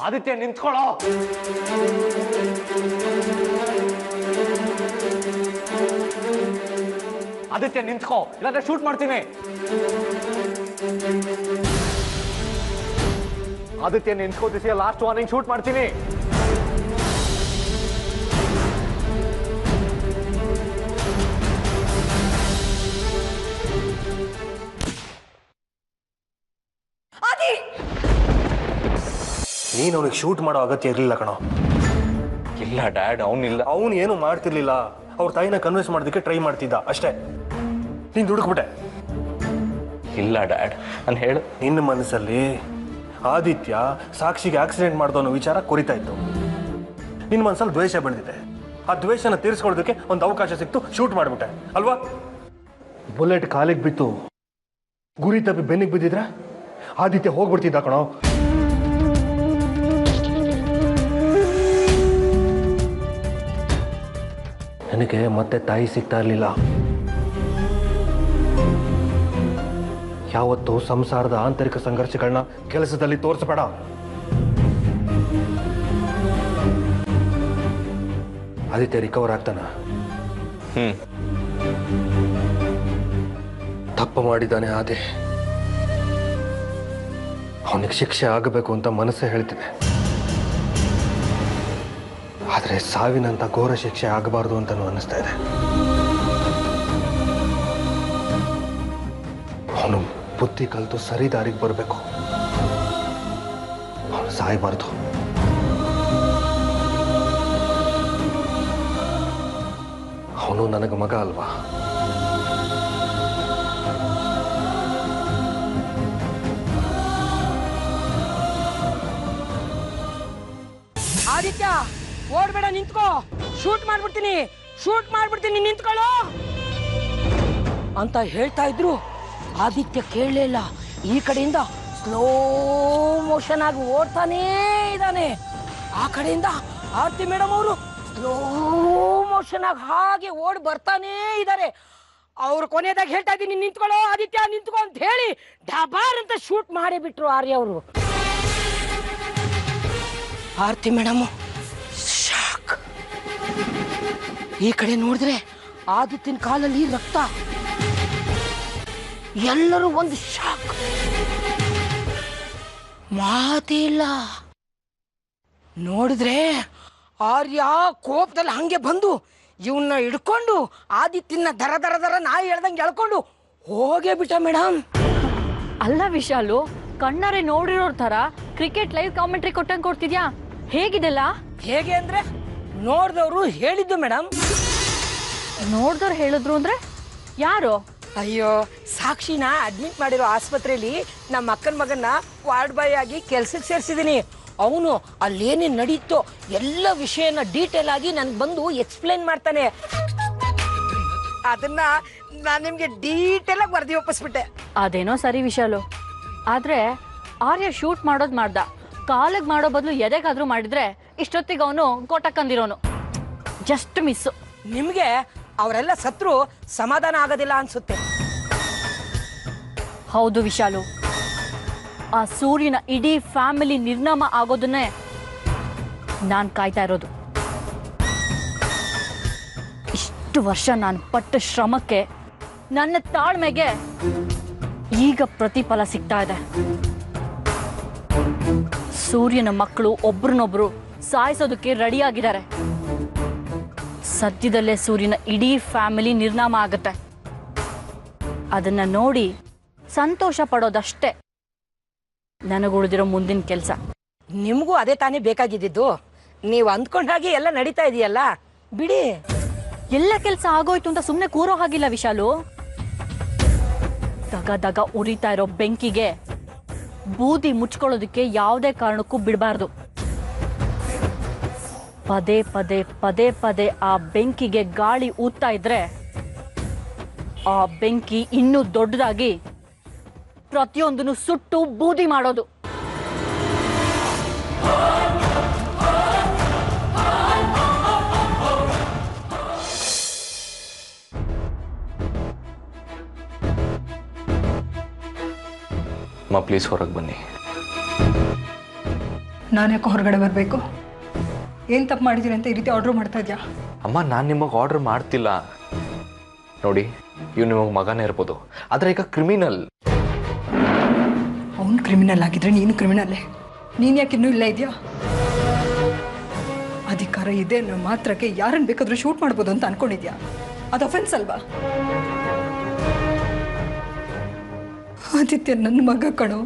ಆದಿತ್ಯ ನಿಂತ್ಕೊಳ್ಳೋ. ಆದಿತ್ಯ ನಿಂತ್ಕೋ, ಇಲ್ಲಾಂದ್ರೆ ಶೂಟ್ ಮಾಡ್ತೀನಿ. ಆದಿತ್ಯ ನಿಂತ್ಕೋ, this is last warning, shoot ಮಾಡ್ತೀನಿ. ನೀನು ಅವನಿಗೆ ಶೂಟ್ ಮಾಡೋ ಅಗತ್ಯ ಇರಲಿಲ್ಲ ಕಣೋ. ಇಲ್ಲ ಡ್ಯಾಡ್, ಅವನಿಲ್ಲ. ಅವನು ಏನು ಮಾಡ್ತಿರ್ಲಿಲ್ಲ, ಅವ್ರ ತಾಯಿನ ಕನ್ವಿನ್ಸ್ ಮಾಡೋದಕ್ಕೆ ಟ್ರೈ ಮಾಡ್ತಿದ್ದ ಅಷ್ಟೇ. ನೀನು ದುಡುಕ್ಬಿಟ್ಟೆ. ಇಲ್ಲ ಡ್ಯಾಡ್, ನಾನು ಹೇಳು. ನಿನ್ನ ಮನಸ್ಸಲ್ಲಿ ಆದಿತ್ಯ ಸಾಕ್ಷಿಗೆ ಆಕ್ಸಿಡೆಂಟ್ ಮಾಡ್ದೋ ಅನ್ನೋ ವಿಚಾರ ಕೊರಿತಾ ಇತ್ತು. ನಿನ್ನ ಮನಸ್ಸಲ್ಲಿ ದ್ವೇಷ ಬೆಳೆದಿದೆ. ಆ ದ್ವೇಷನ ತೀರಿಸ್ಕೊಳ್ಳೋದಕ್ಕೆ ಒಂದು ಅವಕಾಶ ಸಿಕ್ತು, ಶೂಟ್ ಮಾಡಿಬಿಟ್ಟೆ ಅಲ್ವಾ? ಬುಲೆಟ್ ಕಾಲಿಗೆ ಬಿತ್ತು, ಗುರಿ ತಪ್ಪಿ ಬೆನ್ನಿಗೆ ಬಿದ್ದಿದ್ರೆ ಆದಿತ್ಯ ಹೋಗ್ಬಿಡ್ತಿದ್ದ ಕಣೋ. ನನಗೆ ಮತ್ತೆ ತಾಯಿ ಸಿಗ್ತಾ ಇರಲಿಲ್ಲ. ಯಾವತ್ತೂ ಸಂಸಾರದ ಆಂತರಿಕ ಸಂಘರ್ಷಗಳನ್ನ ಕೆಲಸದಲ್ಲಿ ತೋರಿಸಬೇಡ. ಆದಿತ್ಯ ರಿಕವರ್ ಆಗ್ತಾನ. ತಪ್ಪು ಮಾಡಿದ್ದಾನೆ ಆದೆ, ಅವನಿಗೆ ಶಿಕ್ಷೆ ಆಗಬೇಕು ಅಂತ ಮನಸ್ಸೇ ಹೇಳ್ತಿದೆ. ಆದರೆ ಸಾವಿನಂತ ಘೋರ ಶಿಕ್ಷೆ ಆಗಬಾರ್ದು ಅಂತಲೂ ಅನ್ನಿಸ್ತಾ ಇದೆ. ಅವನು ಬುದ್ಧಿ ಕಲಿತು ಸರಿ ದಾರಿಗೆ ಬರಬೇಕು. ಅವನು ಸಾಯಬಾರ್ದು. ಅವನು ನನಗೆ ಮಗ ಅಲ್ವಾ? ಆದಿತ್ಯ ಓಡ್ಬೇಡ, ನಿಂತ್ಕೋ. ಶೂಟ್ ಮಾಡ್ಬಿಡ್ತೀನಿ, ನಿಂತ್ಕೊಳ್ಳೋ ಅಂತ ಹೇಳ್ತಾ ಇದ್ರು. ಆದಿತ್ಯ ಕೇಳಲೇ ಇಲ್ಲ. ಈ ಕಡೆಯಿಂದ ಸ್ಲೋ ಮೋಷನ್ ಆಗಿ ಓಡ್ತಾನೇ ಇದ್ದಾನೆ. ಆ ಕಡೆಯಿಂದ ಆರ್ತಿ ಮೇಡಮ್ ಅವರು ಸ್ಲೋ ಮೋಷನ್ ಆಗಿ ಹಾಗೆ ಓಡ್ ಬರ್ತಾನೇ ಇದ್ದಾರೆ. ಅವ್ರು ಕೊನೆಯದಾಗ ಹೇಳ್ತಾ ಇದ್ದೀನಿ, ನಿಂತ್ಕೊಳ್ಳೋ ಆದಿತ್ಯ, ನಿಂತ್ಕೋ ಅಂತ ಹೇಳಿ ಡಬಾರ್ ಅಂತ ಶೂಟ್ ಮಾಡಿ ಬಿಟ್ರು ಆರ್ಯ ಅವರು. ಆರ್ತಿ ಮೇಡಮ್ ಶಾಕ್. ಈ ಕಡೆ ನೋಡಿದ್ರೆ ಆದಿತ್ಯನ ಕಾಲಲ್ಲಿ ರಕ್ತ. ಎಲ್ಲರೂ ಒಂದು ಶಾಕ್, ಮಾತಿಲ್ಲ. ನೋಡಿದ್ರೆ ಆರ್ಯ ಕೋಪದಲ್ಲಿ ಹಂಗೆ ಬಂದು ಇವನ್ನ ಹಿಡ್ಕೊಂಡು ಆದಿತ್ಯನ ದರ ದರ ದರ ನಾಯಿ ಹೇಳ್ದಂಗೆ ಎಳ್ಕೊಂಡು ಹೋಗೇ ಬಿಟ್ಟ ಮೇಡಮ್. ಅಲ್ಲ ವಿಶಾಲು, ಕಣ್ಣಾರೆ ನೋಡಿರೋರ್ ತರ ಕ್ರಿಕೆಟ್ ಲೈವ್ ಕಾಮೆಂಟ್ರಿ ಕೊಟ್ಟಂಗೆ ಕೊಡ್ತಿದ್ಯಾ? ಹೇಗಿದೆಲ್ಲ? ಹೇಗೆ ಅಂದ್ರೆ ನೋಡ್ದವ್ರು ಹೇಳಿದ್ದು ಮೇಡಮ್. ನೋಡ್ದವ್ರು ಹೇಳಿದ್ರು ಅಂದ್ರೆ ಯಾರು? ಅಯ್ಯೋ, ಸಾಕ್ಷಿನ ಅಡ್ಮಿಟ್ ಮಾಡಿರೋ ಆಸ್ಪತ್ರೆಯಲ್ಲಿ ನಮ್ಮ ಅಕ್ಕನ ಮಗನ್ನ ವಾರ್ಡ್ ಬಾಯ್ ಆಗಿ ಕೆಲ್ಸಕ್ಕೆ ಸೇರಿಸಿದೀನಿ. ಅವನು ಅಲ್ಲೇನೇನು ನಡೀತೋ ಎಲ್ಲ ವಿಷಯನ ಡೀಟೇಲ್ ಆಗಿ ನನ್ಗೆ ಬಂದು ಎಕ್ಸ್ಪ್ಲೈನ್ ಮಾಡ್ತಾನೆ. ಅದನ್ನ ನಾನು ನಿಮ್ಗೆ ಡೀಟೇಲ್ ಆಗಿ ವರದಿ ಒಪ್ಪಿಸ್ಬಿಟ್ಟೆ. ಅದೇನೋ ಸರಿ ವಿಶಾಲು, ಆದ್ರೆ ಆರ್ಯ ಶೂಟ್ ಮಾಡೋದ್ ಮಾಡ್ದ, ಕಾಲಿಗೆ ಮಾಡೋ ಬದಲು ಎದೆಗಾದ್ರೂ ಮಾಡಿದ್ರೆ ಇಷ್ಟೊತ್ತಿಗೆ ಅವನು ಕೊಟ್ಟಕ್ಕಂದಿರೋನು. Just miss. ನಿಮ್ಗೆ ಅವರೆಲ್ಲ ಸತ್ರು ಸಮಾಧಾನ ಆಗೋದಿಲ್ಲ ಅನ್ಸುತ್ತೆ. ಹೌದು ವಿಶಾಲು, ಆ ಸೂರ್ಯನ ಇಡೀ ಫ್ಯಾಮಿಲಿ ನಿರ್ನಾಮ ಆಗೋದನ್ನೇ ನಾನು ಕಾಯ್ತಾ ಇರೋದು. ಇಷ್ಟು ವರ್ಷ ನಾನು ಪಟ್ಟ ಶ್ರಮಕ್ಕೆ, ನನ್ನ ತಾಳ್ಮೆಗೆ ಈಗ ಪ್ರತಿಫಲ ಸಿಗ್ತಾ ಇದೆ. ಸೂರ್ಯನ ಮಕ್ಕಳು ಒಬ್ರನ್ನೊಬ್ರು ಸಾಯಿಸೋದಕ್ಕೆ ರೆಡಿಯಾಗಿದ್ದಾರೆ. ಸದ್ಯದಲ್ಲೇ ಸೂರ್ಯನ ಇಡೀ ಫ್ಯಾಮಿಲಿ ನಿರ್ನಾಮ ಆಗುತ್ತೆ. ಅದನ್ನ ನೋಡಿ ಸಂತೋಷ ಪಡೋದಷ್ಟೇ ನನಗುಳಿದಿರೋ ಮುಂದಿನ ಕೆಲಸ. ನಿಮಗೂ ಅದೇ ತಾನೇ ಬೇಕಾಗಿದ್ದು. ನೀವು ಅಂದ್ಕೊಂಡ ಹಾಗೆ ಎಲ್ಲ ನಡೀತಾ ಇದೆಯಲ್ಲ, ಬಿಡಿ. ಎಲ್ಲ ಕೆಲಸ ಆಗೋಯ್ತು ಅಂತ ಸುಮ್ಮನೆ ಕೂರೋ ಹಾಗಿಲ್ಲ ವಿಶಾಲು. ದಗ ದಗ ಉರಿತಾ ಇರೋ ಬೆಂಕಿಗೆ ಬೂದಿ ಮುಚ್ಕೊಳ್ಳೋದಕ್ಕೆ ಯಾವುದೇ ಕಾರಣಕ್ಕೂ ಬಿಡಬಾರ್ದು. ಪದೇ ಪದೇ ಪದೇ ಪದೇ ಆ ಬೆಂಕಿಗೆ ಗಾಳಿ ಊದ್ತಾ ಇದ್ರೆ ಆ ಬೆಂಕಿ ಇನ್ನೂ ದೊಡ್ಡದಾಗಿ ಪ್ರತಿಯೊಂದನ್ನು ಸುಟ್ಟು ಬೂದಿ ಮಾಡೋದು. ಅಮ್ಮ ಪ್ಲೀಸ್ ಹೊರಗೆ ಬನ್ನಿ. ನಾನು ಯಾಕೆ ಹೊರಗಡೆ ಬರಬೇಕು? ಏನು ತಪ್ಪು ಮಾಡಿದ್ದೀನಿ ಅಂತ ಈ ರೀತಿ ಆರ್ಡ್ರ್ ಮಾಡ್ತಾ ಇದೆಯಾ? ಅಮ್ಮ ನಾನು ನಿಮಗೆ ಆರ್ಡರ್ ಮಾಡ್ತಿಲ್ಲ. ನೋಡಿ, ಇವ್ ನಿಮಗೆ ಮಗನೇ ಇರ್ಬೋದು, ಆದರೆ ಈಗ ಕ್ರಿಮಿನಲ್. ಅವನು ಕ್ರಿಮಿನಲ್ ಆಗಿದ್ರೆ ನೀನು ಕ್ರಿಮಿನಲ್ಲೇ. ನೀನು ಯಾಕೆ ಇನ್ನೂ ಇಲ್ಲ ಇದೆಯಾ? ಅಧಿಕಾರ ಇದೆ ಅನ್ನೋ ಮಾತ್ರಕ್ಕೆ ಯಾರನ್ನು ಬೇಕಾದರೂ ಶೂಟ್ ಮಾಡ್ಬೋದು ಅಂತ ಅನ್ಕೊಂಡಿದ್ಯಾ? ಅದು ಅಫೆನ್ಸ್ ಅಲ್ವಾ? ಆದಿತ್ಯ ನನ್ನ ಮಗ ಕಣೋ.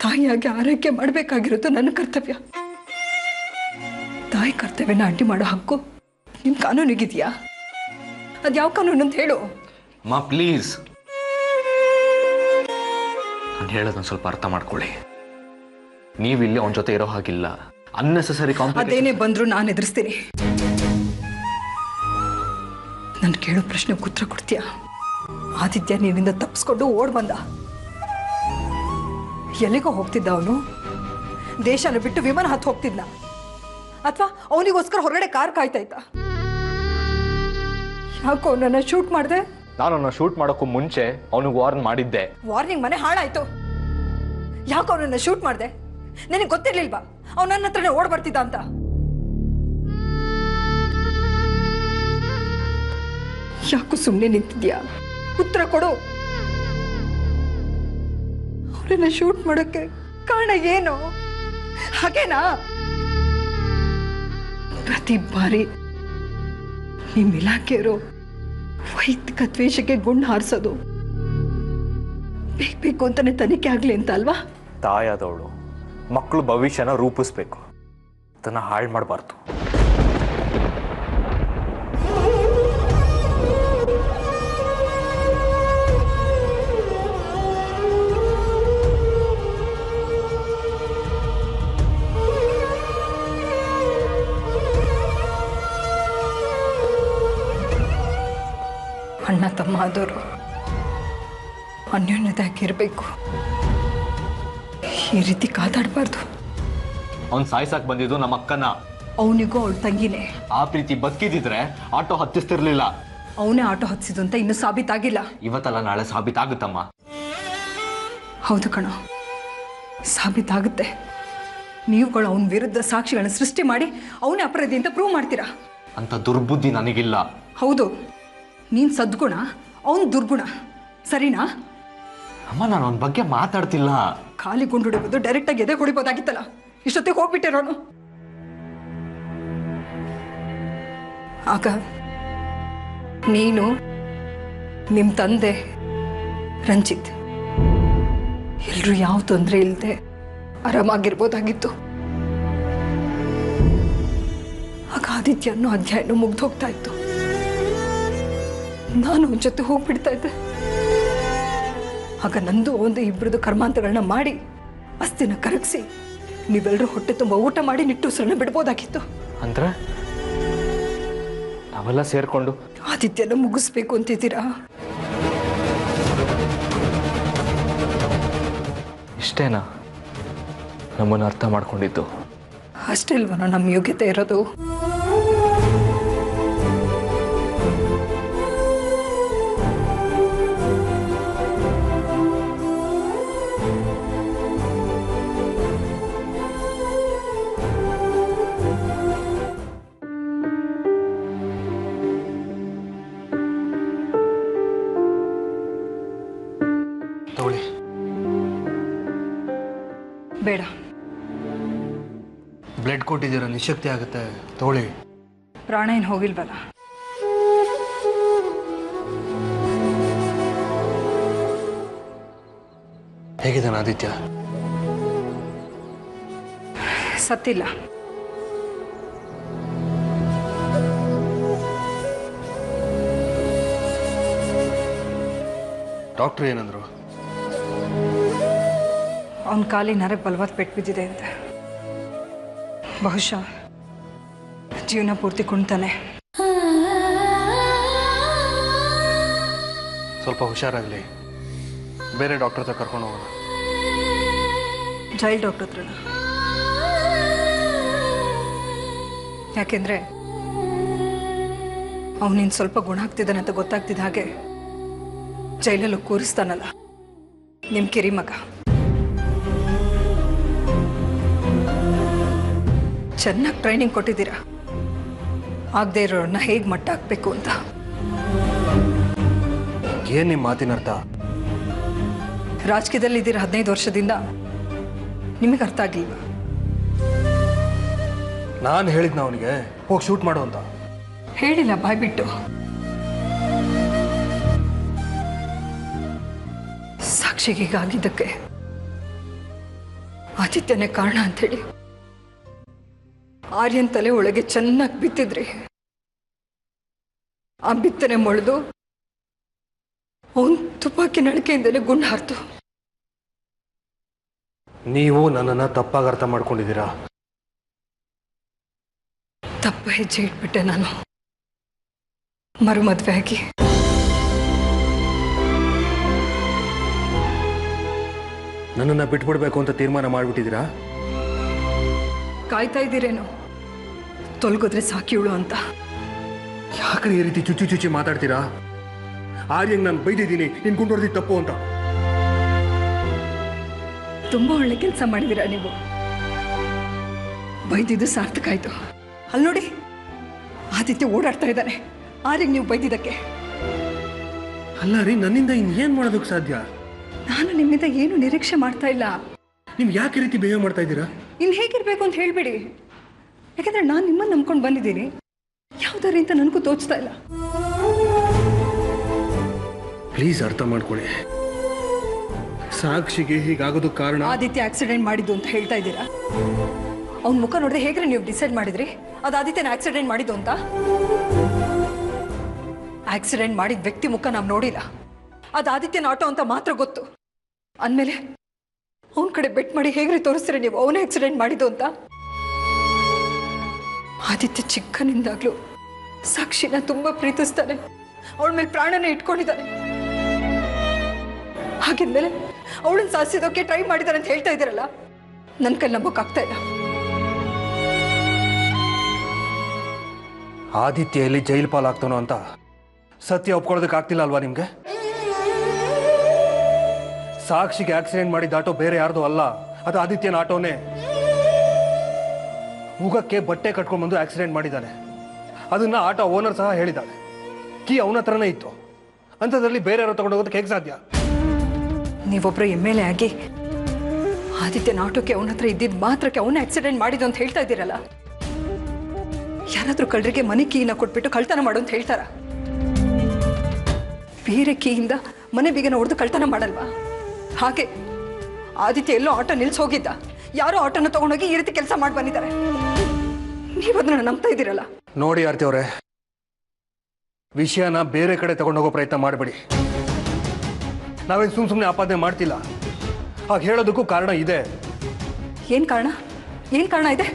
ತಾಯಿಯಾಗಿ ಆರೈಕೆ ಮಾಡಬೇಕಾಗಿರೋದು ನನ್ನ ಕರ್ತವ್ಯ. ತಾಯಿ ಕರ್ತವ್ಯನ ಅಡ್ಡಿ ಮಾಡೋ ಹಕ್ಕು ನಿಮ್ಮ ಕಾನೂನಿಗಿದೆಯಾ? ಅದು ಯಾವ ಕಾನೂನು ಅಂತ ಹೇಳು. ಅಮ್ಮ ಪ್ಲೀಸ್, ನಾನು ಹೇಳೋದೊಂದು ಸ್ವಲ್ಪ ಅರ್ಥ ಮಾಡ್ಕೊಳ್ಳಿ. ನೀವಿಲ್ಲಿ ಅವನ ಜೊತೆ ಇರೋ ಹಾಗಿಲ್ಲ. ಅನ್ನೆಸೆಸರಿ ಅದೇನೇ ಬಂದರೂ ನಾನು ಎದುರಿಸ್ತೀನಿ. ನಾನು ಕೇಳೋ ಪ್ರಶ್ನೆಗೆ ಉತ್ತರ ಕೊಡ್ತೀಯಾ? ಆದಿತ್ಯ ನೀನಿಂದ ತಪ್ಪಿಸ್ಕೊಂಡು ಓಡ್ ಬಂದ. ಎಲ್ಲಿಗೋ ಹೋಗ್ತಿದ್ದ ಅವನು? ದೇಶನ ಬಿಟ್ಟು ವಿಮಾನ ಹತ್ತು ಹೋಗ್ತಿದ್ನ? ಅಥವಾ ಅವನಿಗೋಸ್ಕರ ಹೊರಗಡೆ ಕಾರ್ ಕಾಯ್ತಾ ಇದ್ದ? ಯಾಕೋ ನನ್ನ ಶೂಟ್ ಮಾಡಿದೆ? ನಾನು ಅವನ್ನ ಶೂಟ್ ಮಾಡೋಕ್ಕೂ ಮುಂಚೆ ಅವನಿಗೆ ವಾರ್ನ್ ಮಾಡಿದ್ದೆ. ವಾರ್ನಿಂಗ್ ಮನೆ ಹಾಳಾಯ್ತು. ಯಾಕೋ ಅವನನ್ನ ಶೂಟ್ ಮಾಡಿದೆ? ನನಗೆ ಗೊತ್ತಿರ್ಲಿಲ್ವಾ ಅವನ ನನ್ನ ಹತ್ರನೇ ಓಡ್ ಬರ್ತಿದ್ದ ಅಂತ? ಯಾಕೋ ಸುಮ್ಮನೆ ನಿಂತಿದ್ಯಾ? ಉತ್ತರ ಕೊಡು. ಅವರನ್ನ ಶೂಟ್ ಮಾಡೋಕ್ಕೆ ಕಾರಣ ಏನು? ಹಾಗೇನಾ? ಪ್ರತಿ ಬಾರಿ ನಿಮ್ಮ ಇಲಾಖೆಯವರು ವೈಯಕ್ತಿಕ ದ್ವೇಷಕ್ಕೆ ಗುಂಡು ಹಾರಿಸೋದು ಬೇಕು ಅಂತಾನೆ ತನಿಖೆ ಆಗ್ಲಿ ಅಂತ ಅಲ್ವಾ? ತಾಯಾದವಳು ಮಕ್ಕಳು ಭವಿಷ್ಯನ ರೂಪಿಸ್ಬೇಕು, ಅದನ್ನ ಹಾಳು ಮಾಡಬಾರ್ದು. ಅಣ್ಣ ತಮ್ಮ ಆದವರು ಅನ್ಯೋನ್ಯತೆಯಾಗಿರ್ಬೇಕು. ಈ ರೀತಿ ಕಾದಾಡಬಾರ್ದು. ಅವ್ನು ಸಾಯ್ಸಾಕ್ ಬಂದಿದ್ದು ನಮ್ಮ ಅಕ್ಕನ. ಅವನಿಗೂ ಅವಳ ತಂಗಿನೇ. ಆ ಪ್ರೀತಿ ಬದುಕಿದಿದ್ರೆ ಆಟೋ ಹತ್ತಿಸ್ತಿರ್ಲಿಲ್ಲ. ಅವನೇ ಆಟೋ ಹತ್ತಿಸಿದ್ದು ಅಂತ ಇನ್ನೂ ಸಾಬೀತಾಗಿಲ್ಲ. ಇವತ್ತಲ್ಲ ನಾಳೆ ಸಾಬೀತಾಗುತ್ತಮ್ಮ. ಹೌದು ಕಣ, ಸಾಬೀತಾಗುತ್ತೆ. ನೀವುಗಳು ಅವನ ವಿರುದ್ಧ ಸಾಕ್ಷಿಗಳನ್ನ ಸೃಷ್ಟಿ ಮಾಡಿ ಅವನೇ ಅಪರಾಧಿ ಅಂತ ಪ್ರೂವ್ ಮಾಡ್ತೀರಾ. ಅಂತ ದುರ್ಬುದ್ಧಿ ನನಗಿಲ್ಲ. ಹೌದು, ನೀನು ಸದ್ಗುಣ, ಅವನು ದುರ್ಗುಣ, ಸರಿನಾ? ಅಮ್ಮ ನಾನು ಅವನ ಬಗ್ಗೆ ಮಾತಾಡ್ತಿಲ್ಲ. ಖಾಲಿ ಗುಂಡು ಹೊಡಿಬೋದು, ಡೈರೆಕ್ಟಾಗಿ ಎದೆ ಹೊಡಿಬೋದಾಗಿತ್ತಲ್ಲ. ಇಷ್ಟೊತ್ತಿಗೆ ಹೋಗ್ಬಿಟ್ಟಿರೋನು. ಆಗ ನೀನು, ನಿಮ್ಮ ತಂದೆ, ರಂಜಿತ್ ಎಲ್ಲರೂ ಯಾವ ತೊಂದರೆ ಇಲ್ಲದೆ ಆರಾಮಾಗಿರ್ಬೋದಾಗಿತ್ತು. ಆಗ ಆದಿತ್ಯ ಅನ್ನೋ ಅಧ್ಯಾಯನೂ ಮುಗ್ದು ಹೋಗ್ತಾ ಇತ್ತು. ನಾನು ಅವನ ಜೊತೆ ಹೋಗ್ಬಿಡ್ತಾ ಇದ್ದೆ. ಆಗ ನಂದು ಒಂದು ಇಬ್ಬರದು ಕರ್ಮಾಂತಗಳನ್ನ ಮಾಡಿ ಅಸ್ತಿನ ಕರಗಿಸಿ ನೀವೆಲ್ಲರೂ ಹೊಟ್ಟೆ ತುಂಬ ಊಟ ಮಾಡಿ ನಿಟ್ಟುಸಿರನ್ನ ಬಿಡ್ಬೋದಾಗಿತ್ತು. ಅಂದ್ರೆ ನಾವೆಲ್ಲ ಸೇರ್ಕೊಂಡು ಆದಿತ್ಯನ ಮುಗಿಸ್ಬೇಕು ಅಂತಿದ್ದೀರಾ? ಇಷ್ಟೇನಾ ನಮ್ಮನ್ನು ಅರ್ಥ ಮಾಡ್ಕೊಂಡಿದ್ದು? ಅಷ್ಟೇ ಇಲ್ವನೋ ನಮ್ಮ ಯೋಗ್ಯತೆ ಇರೋದು? ತಗೊಳ್ಳಿ. ಬೇಡ. ಬ್ಲಡ್ ಕೊಟ್ಟಿದ್ದೀರಾ, ನಿಶಕ್ತಿ ಆಗುತ್ತೆ, ತಗೊಳ್ಳಿ. ಪ್ರಾಣ ಏನು ಹೋಗಿಲ್ವಲ್ಲ? ಹೇಗಿದ್ದಾನೆ ಆದಿತ್ಯ? ಸತ್ತಿಲ್ಲ. ಡಾಕ್ಟ್ರು ಏನಂದ್ರು? ಅವನ ಕಾಲಿ ನರಕ್ಕೆ ಬಲವಾದ ಪೆಟ್ಟು ಬಿದ್ದಿದೆ ಅಂತ. ಬಹುಶಃ ಜೀವನ ಪೂರ್ತಿ ಕುಣ್ತಾನೆ. ಸ್ವಲ್ಪ ಹುಷಾರಾಗಲಿ, ಬೇರೆ ಡಾಕ್ಟರ್ ಹತ್ರ ಕರ್ಕೊಂಡು ಹೋಗೋಣ. ಜೈಲ್ ಡಾಕ್ಟರ್ ಹತ್ರನ? ಯಾಕೆಂದ್ರೆ ಅವನಿನ್ ಸ್ವಲ್ಪ ಗುಣ ಆಗ್ತಿದ್ದಾನೆ ಅಂತ ಗೊತ್ತಾಗ್ತಿದ್ದ ಹಾಗೆ ಜೈಲಲ್ಲಿ ಕೂರಿಸ್ತಾನಲ್ಲ ನಿಮ್ಮ ಕಿರಿ ಮಗ. ಚೆನ್ನಾಗಿ ಟ್ರೈನಿಂಗ್ ಕೊಟ್ಟಿದ್ದೀರಾ ಆಗದೆ ಇರೋರನ್ನ ಹೇಗೆ ಮಟ್ಟ ಹಾಕ್ಬೇಕು ಅಂತ. ಏನ್ ನಿಮ್ಮ ಮಾತಿನ ಅರ್ಥ? ರಾಜಕೀಯದಲ್ಲಿ ಇದ್ದೀರ 15 ವರ್ಷದಿಂದ, ನಿಮಗೆ ಅರ್ಥ ಆಗಿಲ್ವಾ? ನಾನು ಹೇಳಿದ್ನ ಅವನಿಗೆ ಹೋಗಿ ಶೂಟ್ ಮಾಡು ಅಂತ. ಹೇಳಿಲ್ಲ ಬಾಯ್ಬಿಟ್ಟು. ಸಾಕ್ಷಿಗೆ ಹೀಗಾಗಿದ್ದಕ್ಕೆ ಆದಿತ್ಯನೇ ಕಾರಣ ಅಂಥೇಳಿ ಆರ್ಯನ್ ತಲೆ ಒಳಗೆ ಚೆನ್ನಾಗಿ ಬಿತ್ತಿದ್ರಿ. ಆ ಬಿತ್ತನೆ ಮೊಳೆದು ಅವನ್ ತುಪಾಕಿ ನಳಿಕೆಯಿಂದಲೇ ಗುಂಡು ಹಾರ್ತು. ನೀವು ನನ್ನನ್ನು ತಪ್ಪಾಗಿ ಅರ್ಥ ಮಾಡ್ಕೊಂಡಿದ್ದೀರಾ. ತಪ್ಪ ಹೆಜ್ಜೆ ಇಟ್ಬಿಟ್ಟೆ ನಾನು. ಮರು ಮದುವೆ ಆಗಿ ನನ್ನನ್ನು ಬಿಟ್ಬಿಡ್ಬೇಕು ಅಂತ ತೀರ್ಮಾನ ಮಾಡಿಬಿಟ್ಟಿದ್ದೀರಾ? ಕಾಯ್ತಾ ಇದ್ದೀರೇನೋ ತೊಲಗಿದ್ರೆ ಸಾಕಿವಳು ಅಂತ. ಯಾಕ್ರಿ ಈ ರೀತಿ ಚುಚ್ಚಿ ಚುಚ್ಚಿ ಮಾತಾಡ್ತೀರಾ? ಆರ್ಯಂಗ್ ನಾನು ಬೈದಿದ್ದೀನಿ, ನೀನು ಗುಂಡೊಡ್ದಿದ್ದು ತಪ್ಪು ಅಂತ. ತುಂಬಾ ಒಳ್ಳೆ ಕೆಲಸ ಮಾಡಿದ್ದೀರಾ ನೀವು. ಬೈದಿದ್ದು ಸಾರ್ಥಕ ಆಯ್ತು. ಅಲ್ಲಿ ನೋಡಿ, ಆದಿತ್ಯ ಓಡಾಡ್ತಾ ಇದ್ದಾನೆ ಆರ್ಯಂಗ್ ನೀವು ಬೈದಿದ್ದಕ್ಕೆ. ಅಲ್ಲ ರೀ, ನನ್ನಿಂದ ಇನ್ನೇನು ಮಾಡೋದಕ್ಕೆ ಸಾಧ್ಯ? ನಾನು ನಿಮ್ಮಿಂದ ಏನು ನಿರೀಕ್ಷೆ ಮಾಡ್ತಾ ಇಲ್ಲ. ನೀವು ಯಾಕೆ ಈ ರೀತಿ ಬಿಹೇವ್ ಮಾಡ್ತಾ ಇದ್ದೀರಾ? ಇನ್ನು ಹೇಗಿರ್ಬೇಕು ಅಂತ ಹೇಳ್ಬೇಡಿ. ಯಾಕಂದ್ರೆ ನಾನು ನಿಮ್ಮನ್ನು ನಂಬ್ಕೊಂಡು ಬಂದಿದ್ದೀನಿ. ಯಾವ್ದಾರಿ ಅಂತ ನನಗೂ ತೋಚ್ತಾ ಇಲ್ಲ. ಪ್ಲೀಸ್ ಅರ್ಥ ಮಾಡ್ಕೊಳ್ಳಿ. ಸಾಕ್ಷಿಗೆ ಹೀಗಾಗೋದಕ್ಕೆ ಕಾರಣ ಆದಿತ್ಯ ಆಕ್ಸಿಡೆಂಟ್ ಮಾಡಿದ್ದು ಅಂತ ಹೇಳ್ತಾ ಇದ್ದೀರಾ? ಅವ್ನ ಮುಖ ನೋಡಿದ್ರೆ ಹೇಗ್ರೆ ನೀವು ಡಿಸೈಡ್ ಮಾಡಿದ್ರಿ ಅದು ಆದಿತ್ಯನ ಆಕ್ಸಿಡೆಂಟ್ ಮಾಡಿದ್ದು ಅಂತ? ಆಕ್ಸಿಡೆಂಟ್ ಮಾಡಿದ ವ್ಯಕ್ತಿ ಮುಖ ನಾವು ನೋಡಿಲ್ಲ. ಅದು ಆದಿತ್ಯನ ಆಟೋ ಅಂತ ಮಾತ್ರ ಗೊತ್ತು. ಅಂದಮೇಲೆ ಅವನ ಕಡೆ ಬೆಟ್ ಮಾಡಿ ಹೇಗ್ರಿ ತೋರಿಸ್ತೀರಿ ನೀವು ಅವನೇ ಆಕ್ಸಿಡೆಂಟ್ ಮಾಡಿದ್ದು ಅಂತ? ಆದಿತ್ಯ ಚಿಕ್ಕನಿಂದಾಗ್ಲೂ ಸಾಕ್ಷಿನ ತುಂಬಾ ಪ್ರೀತಿಸ್ತಾನೆ. ಅವಳ ಮೇಲೆ ಪ್ರಾಣನೇ ಇಟ್ಕೊಂಡಿದ್ದಾನೆ. ಹಾಗಿದ್ಮೇಲೆ ಅವಳನ್ನ ಸಾಧಿಸೋಕೆ ಟ್ರೈ ಮಾಡಿದಾರೆ ಅಂತ ಹೇಳ್ತಾ ಇದ್ದೀರಲ್ಲ, ನನ್ನ ಕೈ ನಂಬೋಕ್ಕಾಗ್ತಾ ಇಲ್ಲ. ಆದಿತ್ಯ ಎಲ್ಲಿ ಜೈಲ್ ಪಾಲಾಗ್ತಾನೋ ಅಂತ ಸತ್ಯ ಒಪ್ಕೊಳ್ಳೋದಕ್ಕೆ ಆಗ್ತಿಲ್ಲ ಅಲ್ವಾ ನಿಮ್ಗೆ? ಸಾಕ್ಷಿಗೆ ಆಕ್ಸಿಡೆಂಟ್ ಮಾಡಿದ ಆಟೋ ಬೇರೆ ಯಾರ್ದು ಅಲ್ಲ, ಅದು ಆದಿತ್ಯನ ಆಟೋನೇ. ಮುಖಕ್ಕೆ ಬಟ್ಟೆ ಕಟ್ಕೊಂಡು ಬಂದು ಆಕ್ಸಿಡೆಂಟ್ ಮಾಡಿದ್ದಾನೆ. ಅದನ್ನ ಆಟೋ ಓನರ್ ಸಹ ಹೇಳಿದ್ದಾನೆ. ಕೀ ಅವನ ಹತ್ರನೇ ಇತ್ತು. ಅಂಥದ್ರಲ್ಲಿ ಬೇರೆ ಯಾರೋ ತಗೊಂಡು ಹೋಗೋದಕ್ಕೆ ಹೇಗೆ ಸಾಧ್ಯ? ನೀವೊಬ್ರು MLA ಆಗಿ ಆದಿತ್ಯನ ಆಟೋಕ್ಕೆ ಅವನ ಹತ್ರ ಇದ್ದಿದ್ದು ಮಾತ್ರಕ್ಕೆ ಅವನ ಆಕ್ಸಿಡೆಂಟ್ ಮಾಡಿದ್ದು ಅಂತ ಹೇಳ್ತಾ ಇದ್ದೀರಲ್ಲ, ಯಾರಾದ್ರೂ ಕಳ್ಳರಿಗೆ ಮನೆ ಕೀನ ಕೊಟ್ಬಿಟ್ಟು ಕಳ್ತನ ಮಾಡು ಅಂತ ಹೇಳ್ತಾರ? ಬೇರೆ ಕೀಯಿಂದ ಮನೆ ಬೀಗನ ಹೊಡೆದು ಕಳ್ತನ ಮಾಡಲ್ವಾ? ಹಾಗೆ ಆದಿತ್ಯ ಎಲ್ಲೋ ಆಟೋ ನಿಲ್ಸಿ ಹೋಗಿದ್ದ, ಯಾರೋ ಆಟೋನ ತಗೊಂಡೋಗಿ ಈ ರೀತಿ ಕೆಲಸ ಮಾಡಿ ಬಂದಿದ್ದಾರೆ. ನೀವು ಅದನ್ನ ನಂಬ್ತಾ ಇದ್ದೀರಲ್ಲ. ನೋಡಿ ಆರ್ತಿ ಅವರೇ, ವಿಷಯನ ಬೇರೆ ಕಡೆ ತಗೊಂಡೋಗೋ ಪ್ರಯತ್ನ ಮಾಡಬೇಡಿ. ನಾವೇನು ಸುಮ್ಮನೆ ಆಪಾದನೆ ಮಾಡ್ತಿಲ್ಲ. ಹಾಗೆ ಹೇಳೋದಕ್ಕೂ ಕಾರಣ ಇದೆ. ಏನ್ ಕಾರಣ? ಏನ್ ಕಾರಣ ಇದೆ?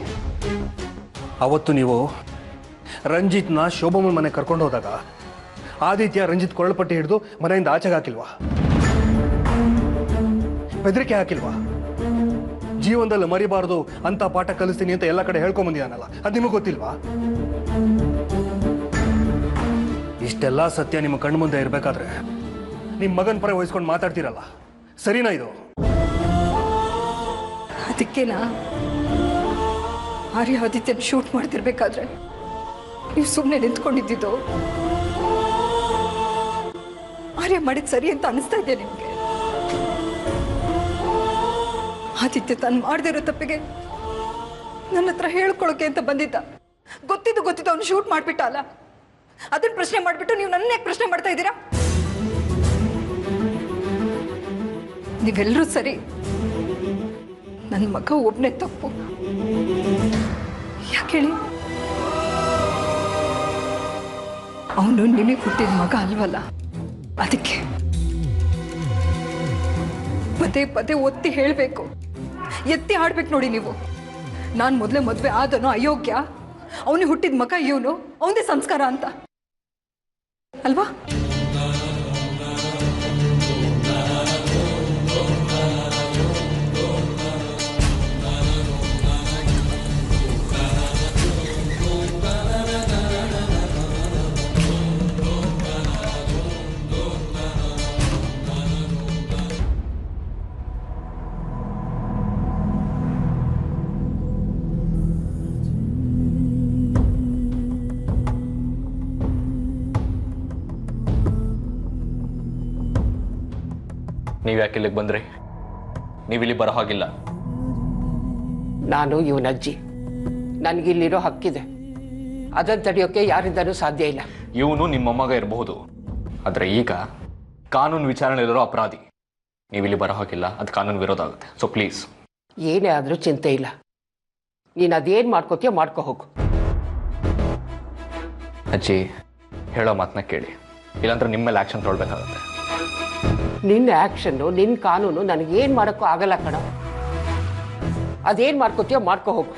ಅವತ್ತು ನೀವು ರಂಜಿತ್ನ ಶೋಭಮ್ಮನ ಮನೆ ಕರ್ಕೊಂಡು ಹೋದಾಗ ಆದಿತ್ಯ ರಂಜಿತ್ ಕೊರಳಪಟ್ಟಿ ಹಿಡಿದು ಮನೆಯಿಂದ ಆಚೆಗೆ ಹಾಕಿಲ್ವಾ? ಬೆದರಿಕೆ ಹಾಕಿಲ್ವಾ? ಜೀವನದಲ್ಲಿ ಮರಿಬಾರದು ಅಂತ ಪಾಠ ಕಲಿಸ್ತೀನಿ ಅಂತ ಎಲ್ಲ ಕಡೆ ಹೇಳ್ಕೊಂಬಂದಿದ್ದಾನಲ್ಲ, ಅದು ನಿಮಗೆ ಗೊತ್ತಿಲ್ವಾ? ಇಷ್ಟೆಲ್ಲ ಸತ್ಯ ನಿಮ್ಮ ಕಣ್ಣು ಮುಂದೆ ಇರಬೇಕಾದ್ರೆ ನಿಮ್ಮ ಮಗನ ಪರ ವಹಿಸ್ಕೊಂಡು ಮಾತಾಡ್ತೀರಲ್ಲ, ಸರಿನಾ ಇದು? ಅದಕ್ಕೇನಾ ಆರ್ಯ ಆದಿತ್ಯನ ಶೂಟ್ ಮಾಡ್ತಿರ್ಬೇಕಾದ್ರೆ ನೀವು ಸುಮ್ಮನೆ ನಿಂತ್ಕೊಂಡಿದ್ದು? ಆರ್ಯ ಮಾಡಿದ್ ಸರಿ ಅಂತ ಅನಿಸ್ತಾ ಇದೆಯಾ ನಿಮ್ಗೆ? ಆದಿತ್ಯ ತಾನು ಮಾಡದಿರೋ ತಪ್ಪಿಗೆ ನನ್ನ ಹತ್ರ ಹೇಳ್ಕೊಳಕ್ಕೆ ಅಂತ ಬಂದಿದ್ದ. ಗೊತ್ತಿದ್ದು ಅವನು ಶೂಟ್ ಮಾಡ್ಬಿಟ್ಟ ಅಲ್ಲ, ಅದನ್ನ ಪ್ರಶ್ನೆ ಮಾಡ್ಬಿಟ್ಟು ನೀವು ನನ್ನ ಯಾಕೆ ಪ್ರಶ್ನೆ ಮಾಡ್ತಾ ಇದ್ದೀರಾ? ನೀವೆಲ್ಲರೂ ಸರಿ, ನನ್ನ ಮಗ ಒಬ್ಬನೇ ತಪ್ಪು. ಯಾಕೆ ಹೇಳಿ? ಅವನು ನಿಮಗೆ ಹುಟ್ಟಿದ ಮಗ ಅಲ್ವಲ್ಲ, ಅದಕ್ಕೆ ಪದೇ ಪದೇ ಒತ್ತಿ ಹೇಳಬೇಕು, ಎತ್ತಿ ಆಡ್ಬೇಕು. ನೋಡಿ ನೀವು, ನಾನು ಮೊದಲೇ ಮದುವೆ ಆದನೋ ಅಯೋಗ್ಯ, ಅವನಿಗೆ ಹುಟ್ಟಿದ ಮಗ ಇವನು, ಅವನದೇ ಸಂಸ್ಕಾರ ಅಂತ ಅಲ್ವಾ? ನೀವು ಯಾಕೆ ಇಲ್ಲಿಗೆ ಬಂದ್ರಿ? ನೀವಿಲ್ಲಿ ಬರೋ ಹಾಗಿಲ್ಲ. ನಾನು ಇವನ ಅಜ್ಜಿ, ನನಗಿಲ್ಲಿರೋ ಹಕ್ಕಿದೆ. ಅದನ್ನು ತಡೆಯೋಕೆ ಯಾರಿಂದನೂ ಸಾಧ್ಯ ಇಲ್ಲ. ಇವನು ನಿಮ್ಮ ಮೊಮ್ಮಗ ಇರಬಹುದು, ಆದರೆ ಈಗ ಕಾನೂನು ವಿಚಾರಣೆಯಲ್ಲಿರೋ ಅಪರಾಧಿ. ನೀವಿಲ್ಲಿ ಬರೋ ಹಾಗಿಲ್ಲ, ಅದು ಕಾನೂನು ವಿರೋಧ ಆಗುತ್ತೆ. So please. ಏನೇ ಆದರೂ ಚಿಂತೆ ಇಲ್ಲ, ನೀನು ಅದೇನು ಮಾಡ್ಕೋತೀಯೋ ಮಾಡ್ಕೋ ಹೋಗು. ಅಜ್ಜಿ ಹೇಳೋ ಮಾತನ್ನ ಕೇಳಿ, ಇಲ್ಲಾಂದ್ರೆ ನಿಮ್ಮ ಮೇಲೆ ಆ್ಯಕ್ಷನ್ ತೊಗೊಳ್ಬೇಕಾಗುತ್ತೆ. ನಿನ್ನ ಆ್ಯಕ್ಷನ್ನು, ನಿನ್ನ ಕಾನೂನು ನನಗೇನು ಮಾಡೋಕ್ಕೂ ಆಗಲ್ಲ ಕಣ. ಅದೇನು ಮಾಡ್ಕೋತೀಯೋ ಮಾಡ್ಕೋ ಹೋಗು.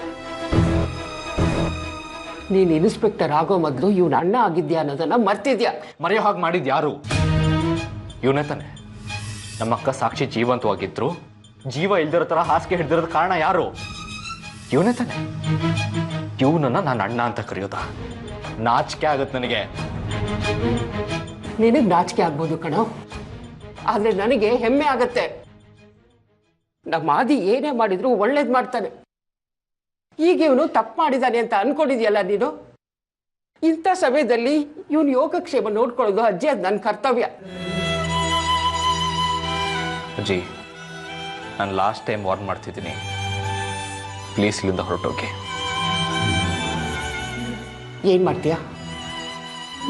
ನೀನು ಇನ್ಸ್ಪೆಕ್ಟರ್ ಆಗೋ ಮೊದಲು ಇವನ ಅಣ್ಣ ಆಗಿದ್ಯಾ ಅನ್ನೋದನ್ನ ಮರ್ತಿದ್ಯಾ? ಮರೆಯೋ ಹಾಗೆ ಮಾಡಿದ್ದು ಯಾರು? ಇವನೇ ತಾನೆ. ನಮ್ಮ ಅಕ್ಕ ಸಾಕ್ಷಿ ಜೀವಂತವಾಗಿದ್ರು, ಜೀವ ಇಲ್ದಿರೋ ಥರ ಹಾಸಿಗೆ ಹಿಡ್ದಿರೋದು ಕಾರಣ ಯಾರು? ಇವನೇ ತಾನೆ. ಇವನನ್ನ ನಾನು ಅಣ್ಣ ಅಂತ ಕರೆಯೋದಾ? ನಾಚಿಕೆ ಆಗತ್ತೆ ನನಗೆ. ನಿನಗೆ ನಾಚಿಕೆ ಆಗ್ಬೋದು ಕಣೋ, ಆದರೆ ನನಗೆ ಹೆಮ್ಮೆ ಆಗತ್ತೆ. ನಮ್ಮ ಆದಿ ಏನೇ ಮಾಡಿದ್ರು ಒಳ್ಳೇದು ಮಾಡ್ತಾನೆ. ಈಗ ಇವನು ತಪ್ಪು ಮಾಡಿದ್ದಾನೆ ಅಂತ ಅನ್ಕೊಂಡಿದ್ಯಲ್ಲ ನೀನು. ಇಂಥ ಸಮಯದಲ್ಲಿ ಇವನು ಯೋಗಕ್ಷೇಮ ನೋಡ್ಕೊಳ್ಳೋದು ಅಜ್ಜಿ, ಅದು ನನ್ನ ಕರ್ತವ್ಯ. ಅಜ್ಜಿ, ನಾನು ಲಾಸ್ಟ್ ಟೈಮ್ ವಾರ್ನ್ ಮಾಡ್ತಿದ್ದೀನಿ, ಪ್ಲೀಸ್ ಇಲ್ಲಿಂದ ಹೊರಟೋಕೆ. ಏನು ಮಾಡ್ತೀಯಾ?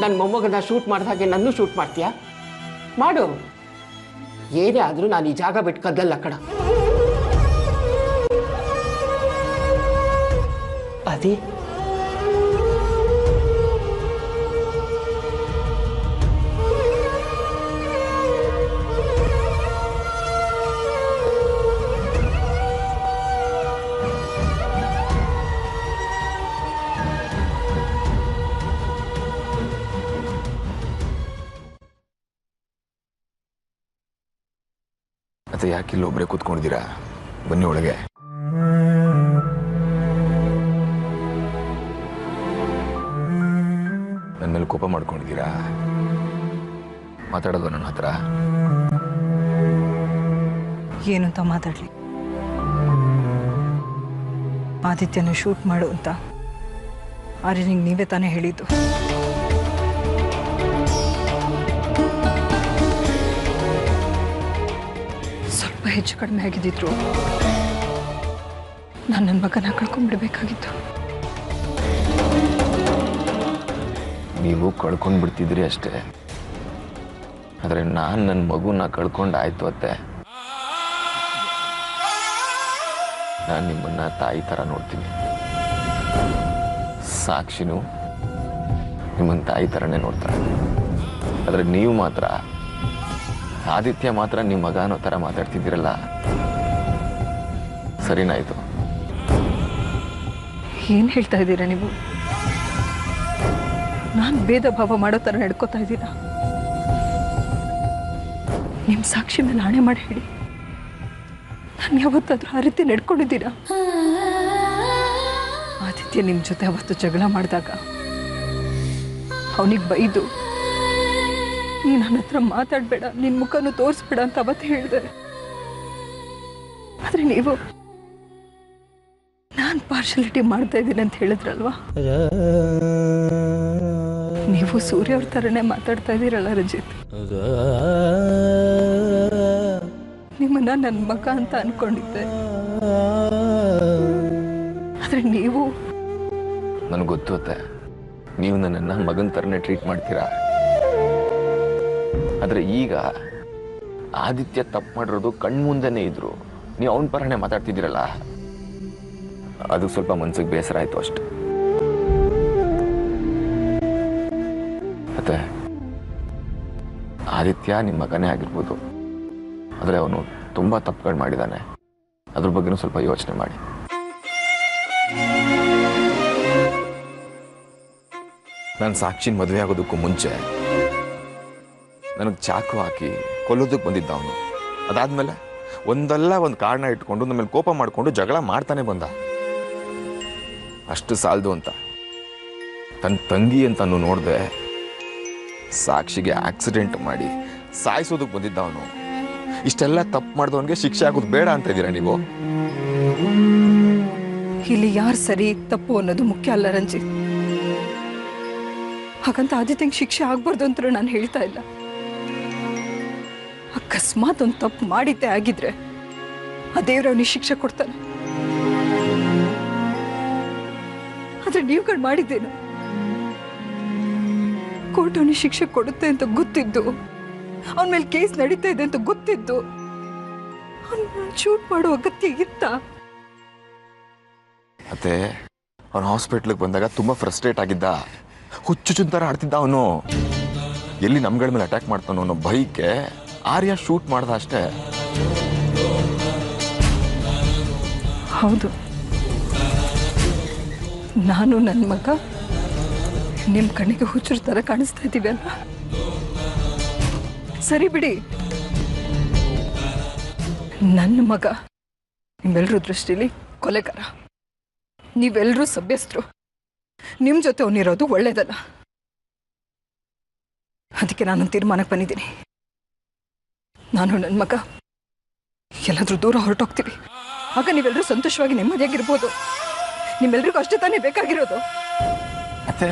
ನನ್ನ ಮೊಮ್ಮಗನ ಶೂಟ್ ಮಾಡಿದ ಹಾಗೆ ನನ್ನೂ ಶೂಟ್ ಮಾಡ್ತೀಯಾ? ಮಾಡು. ಏನೇ ಆದರೂ ನಾನು ಈ ಜಾಗ ಬಿಟ್ಟು ಕದ್ದಲ್ಲ ಕಣ. ಅದೇ ಮತ್ತೆ ಯಾಕೆ ಇಲ್ಲಿ ಒಬ್ಬರೇ ಕೂತ್ಕೊಂಡಿದ್ದೀರಾ? ಬನ್ನಿ ಒಳಗೆ. ನನ್ನ ಮೇಲೆ ಕೋಪ ಮಾಡ್ಕೊಂಡಿದ್ದೀರಾ? ಮಾತಾಡೋದು ನನ್ನ ಹತ್ರ? ಏನು ಅಂತ ಮಾತಾಡ್ಲಿ? ಆದಿತ್ಯನ ಶೂಟ್ ಮಾಡು ಅಂತ ಆರ್ಯನಿಗೆ ನೀವೇ ತಾನೇ ಹೇಳಿದ್ದು. ಸ್ವಲ್ಪ ಹೆಚ್ಚು ಕಡಿಮೆ ಆಗಿದ್ದಿದ್ರು ನಾನು ನನ್ನ ಮಗನ ಕಳ್ಕೊಂಡ್ಬಿಡ್ಬೇಕಾಗಿತ್ತು. ನೀವು ಕಳ್ಕೊಂಡು ಬಿಡ್ತಿದ್ರಿ ಅಷ್ಟೇ, ಆದರೆ ನಾನು ನನ್ನ ಮಗುನ ಕಳ್ಕೊಂಡಾಯ್ತು ಅತ್ತೆ. ನಾನು ನಿಮ್ಮನ್ನ ತಾಯಿ ಥರ ನೋಡ್ತೀನಿ. ಸಾಕ್ಷಿನೂ ನಿಮ್ಮನ್ನ ತಾಯಿ ಥರನೇ ನೋಡ್ತಾರೆ. ಆದರೆ ನೀವು ಮಾತ್ರ, ಆದಿತ್ಯ ಮಾತ್ರ ನಿಮ್ಮ ಮಗ ಅನ್ನೋ ಥರ ಮಾತಾಡ್ತಿದ್ದೀರಲ್ಲ, ಸರಿನಾಯ್ತು? ಏನು ಹೇಳ್ತಾ ಇದ್ದೀರಾ ನೀವು? ನಾನು ಭೇದ ಭಾವ ಮಾಡೋ ಥರ ನಡ್ಕೋತಾ ಇದ್ದೀರಾ? ನಿಮ್ಮ ಸಾಕ್ಷಿ ಮೇಲೆ ಆಣೆ ಮಾಡಿ ಹೇಳಿ, ನಾನು ಯಾವತ್ತಾದ್ರೂ ಆ ರೀತಿ ನಡ್ಕೊಂಡಿದ್ದೀರಾ? ಆದಿತ್ಯ ನಿಮ್ಮ ಜೊತೆ ಅವತ್ತು ಜಗಳ ಮಾಡಿದಾಗ ಅವನಿಗೆ ಬೈದು ನೀನು ನನ್ನ ಹತ್ರ ಮಾತಾಡಬೇಡ, ನಿನ್ನ ಮುಖನೂ ತೋರಿಸ್ಬೇಡ ಅಂತ ಅವತ್ತು ಹೇಳಿದ್ದಾರೆ. ಆದರೆ ನೀವು ನಾನು ಪಾರ್ಶಾಲಿಟಿ ಮಾಡ್ತಾ ಇದ್ದೀನಿ ಅಂತ ಹೇಳಿದ್ರಲ್ವಾ? ನೀವು ಸೂರ್ಯ ಅವ್ರ ಥರನೇ ಮಾತಾಡ್ತಾ ಇದ್ದೀರಲ್ಲ ರಂಜಿತ್. ನಿಮ್ಮನ್ನ ನನ್ನ ಮಗ ಅಂತ ಅನ್ಕೊಂಡಿದ್ದೆ, ಆದರೆ ನೀವು ನನಗೆ ಗೊತ್ತು ಅತ್ತೆ, ನೀವು ನನ್ನನ್ನು ಮಗನ ಥರನೇ ಟ್ರೀಟ್ ಮಾಡ್ತೀರಾ. ಆದರೆ ಈಗ ಆದಿತ್ಯ ತಪ್ಪು ಮಾಡಿರೋದು ಕಣ್ಮುಂದೆನೇ ಇದ್ರು, ನೀವು ಅವನ ಪರನೇ ಮಾತಾಡ್ತಿದ್ದೀರಲ್ಲ, ಅದು ಸ್ವಲ್ಪ ಮನ್ಸಿಗೆ ಬೇಸರ ಆಯಿತು ಅಷ್ಟೆ. ಮತ್ತೆ ಆದಿತ್ಯ ನಿಮ್ಮ ಮಗನೇ ಆಗಿರ್ಬೋದು, ಆದರೆ ಅವನು ತುಂಬ ತಪ್ಪುಗಳು ಮಾಡಿದ್ದಾನೆ. ಅದ್ರ ಬಗ್ಗೆನೂ ಸ್ವಲ್ಪ ಯೋಚನೆ ಮಾಡಿ. ನಾನು ಸಾಕ್ಷಿನ ಮದುವೆ ಆಗೋದಕ್ಕೂ ಮುಂಚೆ ನನಗೆ ಚಾಕು ಹಾಕಿ ಕೊಲ್ಲೋದಕ್ಕೆ ಬಂದಿದ್ದ ಅವನು. ಅದಾದ್ಮೇಲೆ ಒಂದಲ್ಲ ಒಂದು ಕಾರಣ ಇಟ್ಕೊಂಡು ನಮ್ಮ ಮೇಲೆ ಕೋಪ ಮಾಡಿಕೊಂಡು ಜಗಳ ಮಾಡ್ತಾನೆ ಬಂದ. ಅಷ್ಟು ಸಾಲದು ಅಂತ ತನ್ನ ತಂಗಿ ಅಂತ ನೋಡಿದೆ ಸಾಕ್ಷಿಗೆ ಆಕ್ಸಿಡೆಂಟ್ ಮಾಡಿ ಸಾಯಿಸೋದಕ್ಕೆ ಬಂದಿದ್ದ ಅವನು. ಇಷ್ಟೆಲ್ಲ ತಪ್ಪು ಮಾಡಿದವನಿಗೆ ಶಿಕ್ಷೆ ಆಗೋದು ಬೇಡ ಅಂತ ಇದ್ದೀರಾ ನೀವು? ಇಲ್ಲಿ ಯಾರು ಸರಿ ತಪ್ಪು ಅನ್ನೋದು ಮುಖ್ಯ ಅಲ್ಲ ರಂಜಿತ್. ಹಾಗಂತ ಆದಿತ್ಯಂಗೆ ಶಿಕ್ಷೆ ಆಗ್ಬಾರ್ದು ಅಂತ ನಾನು ಹೇಳ್ತಾ ಇಲ್ಲ. ಆ ಅಕಸ್ಮಾತ್ ಒಂದು ತಪ್ಪು ಮಾಡಿದ್ದೆ ಆಗಿದ್ರೆ ಆ ದೇವ್ರ ಅವನಿಗೆ ಶಿಕ್ಷೆ ಕೊಡ್ತಾನೆ. ಆದ್ರೆ ನೀವುಗಳು ಮಾಡಿದ್ದೇನು? ಕೋರ್ಟ್ ಅವನಿಗೆ ಶಿಕ್ಷೆ ಕೊಡುತ್ತೆ ಅಂತ ಗೊತ್ತಿದ್ದು, ಅವನ ಮೇಲೆ ಕೇಸ್ ನಡೀತಾ ಇದೆ ಅಂತ ಗೊತ್ತಿದ್ದು, ಅವನ ಶೂಟ್ ಮಾಡೋ ಅಗತ್ಯ ಇತ್ತ? ಮತ್ತೆ ಅವನು ಹಾಸ್ಪಿಟ್ಲಿಗೆ ಬಂದಾಗ ತುಂಬಾ ಫ್ರಸ್ಟ್ರೇಟ್ ಆಗಿದ್ದ, ಹುಚ್ಚುಚ್ಚುನ್ ಥರ ಆಡ್ತಿದ್ದ ಅವನು. ಎಲ್ಲಿ ನಮ್ಗಳ ಮೇಲೆ ಅಟ್ಯಾಕ್ ಮಾಡ್ತಾನೋ ಅನ್ನೋ ಭಯಕ್ಕೆ ಆರ್ಯ ಶೂಟ್ ಮಾಡ್ದ ಅಷ್ಟೇ. ಹೌದು, ನಾನು ನನ್ನ ಮಗ ನಿಮ್ಮ ಕಣ್ಣಿಗೆ ಹುಚ್ಚರ ಥರ ಕಾಣಿಸ್ತಾ ಇದ್ದೀವಿ ಅಲ್ಲ? ಸರಿ ಬಿಡಿ, ನನ್ನ ಮಗ ನಿಮ್ಮೆಲ್ಲರೂ ದೃಷ್ಟಿಲಿ ಕೊಲೆಗಾರ, ನೀವೆಲ್ಲರೂ ಸಭ್ಯಸ್ಥರು. ನಿಮ್ಮ ಜೊತೆ ಅವನಿರೋದು ಒಳ್ಳೇದಲ್ಲ. ಅದಕ್ಕೆ ನಾನು ತೀರ್ಮಾನಕ್ಕೆ ಬಂದಿದ್ದೀನಿ. ನಾನು ನನ್ನ ಮಗ ಎಲ್ಲಾದ್ರೂ ದೂರ ಹೊರಟೋಗ್ತೀವಿ. ಆಗ ನೀವೆಲ್ಲರೂ ಸಂತೋಷವಾಗಿ ನೆಮ್ಮದಿಯಾಗಿರ್ಬೋದು. ನಿಮ್ಮೆಲ್ರಿಗೂ ಅಷ್ಟೇ ತಾನೇ ಬೇಕಾಗಿರೋದು. ಮತ್ತೆ